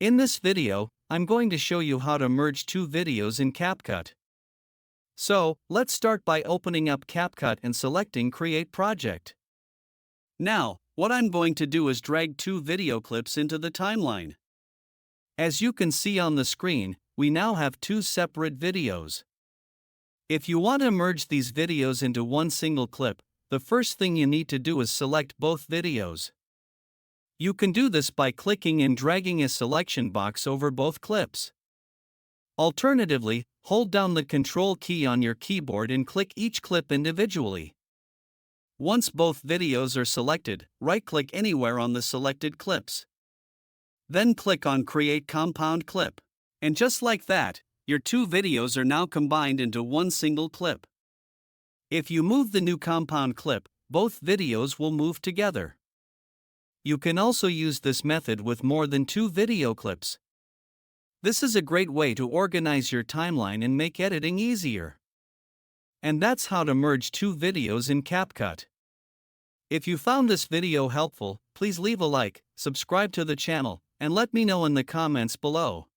In this video, I'm going to show you how to merge two videos in CapCut. So, let's start by opening up CapCut and selecting Create Project. Now, what I'm going to do is drag two video clips into the timeline. As you can see on the screen, we now have two separate videos. If you want to merge these videos into one single clip, the first thing you need to do is select both videos. You can do this by clicking and dragging a selection box over both clips. Alternatively, hold down the Control key on your keyboard and click each clip individually. Once both videos are selected, right-click anywhere on the selected clips. Then click on Create Compound Clip. And just like that, your two videos are now combined into one single clip. If you move the new compound clip, both videos will move together. You can also use this method with more than two video clips. This is a great way to organize your timeline and make editing easier. And that's how to merge two videos in CapCut. If you found this video helpful, please leave a like, subscribe to the channel, and let me know in the comments below.